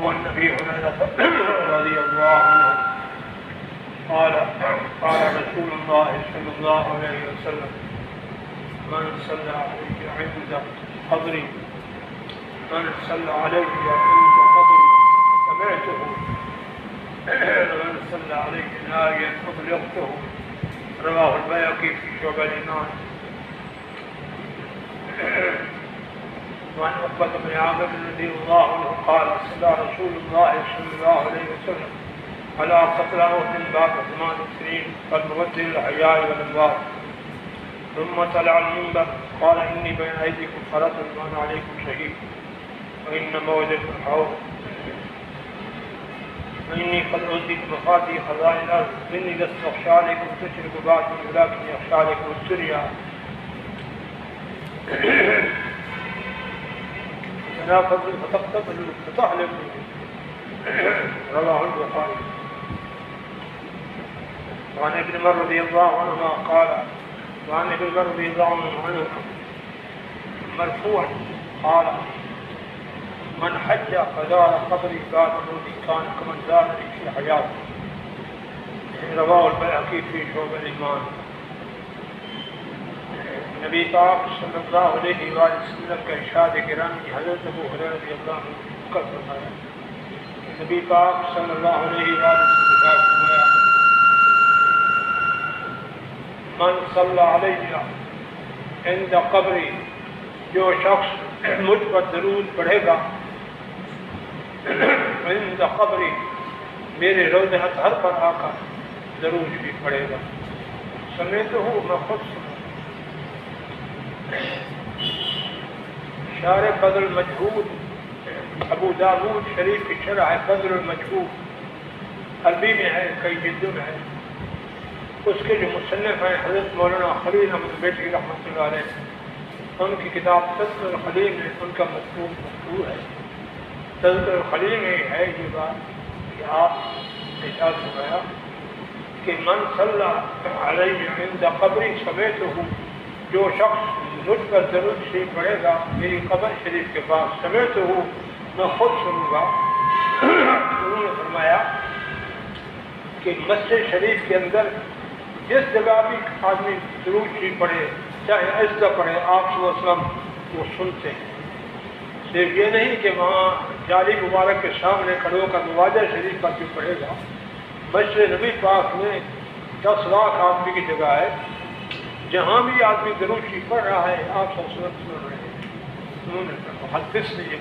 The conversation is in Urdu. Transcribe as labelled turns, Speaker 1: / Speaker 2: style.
Speaker 1: وعن ابي هريره رضي الله عنه قال رسول الله صلى الله عليه وسلم من صلى علي عند قبري سمعته ومن صلى عليه ناجيا أبلغته. رواه البيهقي في شعب الإيمان. وعن عقبة بن عامر رضي الله عنه قال صلى رسول الله صلى الله عليه وسلم على قتل أحد بعد 8 سنين كالمبدل الأحياء والأموات ثم طلع المنبر قال إني بين أيديكم فرس وأنا عليكم شهيد وإن موعدكم الحوض وإني قد أوتيت مفاتيح خزائن الأرض إني لست أخشى عليكم تشرك بعدي ولكن أخشى عليكم الدنيا تنافسوا فتقتتلوا فتحلفوا. رواه البخاري. وعن ابن عمر رضي الله عنهما قال مرفوعا قال من حج فزار قبري بعد موتي كان كمن زارني في حياتي. رواه البيهقي في شعب الإيمان. نبی پاک صلی اللہ علیہ وآلہ وسلم کا ارشاد گرامی حضرت ابو ہریرہ رضی اللہ عنہ کا فرمایا. نبی پاک صلی اللہ علیہ وآلہ وسلم کا فرمایا من صلی علیہ عند قبری جو شخص مجھ پر درود پڑھے گا عند قبری میرے روضہ اطہر پر آ کر درود بھی پڑھے گا سمیتہ میں خود سنا. شارح بدر المجہود ابو داود شریف کی شرح ہے بدر المجہود عربی میں ہے کئی جلدوں میں ہے. اس کے جو مصنف ہیں حضرت مولانا خلیل احمد بیٹی رحمۃ اللہ علیہ ان کی کتاب تذکرۃ الخلیل میں ان کا مذکور ہے. تذکرۃ الخلیل میں ہے یہ بات کہ آپ ارشاد فرمایا کہ من صلی علیہ عند قبری سمیتہ جو شخص مجھ پر درود شریف پڑھے گا میری قبر شریف کے پاس سمیتہ میں خود سنوں گا. انہوں نے فرمایا کہ مسجد شریف کے اندر جس جگہ بھی آدمی درود شریف پڑھے چاہے عزت پڑھے آپ صلی اللہ علیہ وسلم وہ سنتے ہیں. صرف یہ نہیں کہ وہاں جالی مبارک کے سامنے کھڑے ہو کر نوازہ شریف پر بھی پڑھے گا. مسجد نبی پاک میں 10 لاکھ آدمی کی جگہ ہے جہاں بھی آدمی درود شریف پڑھ رہا ہے آپ صلی اللہ علیہ وسلم سن رہے ہیں. انہوں نے حدیث نے یہ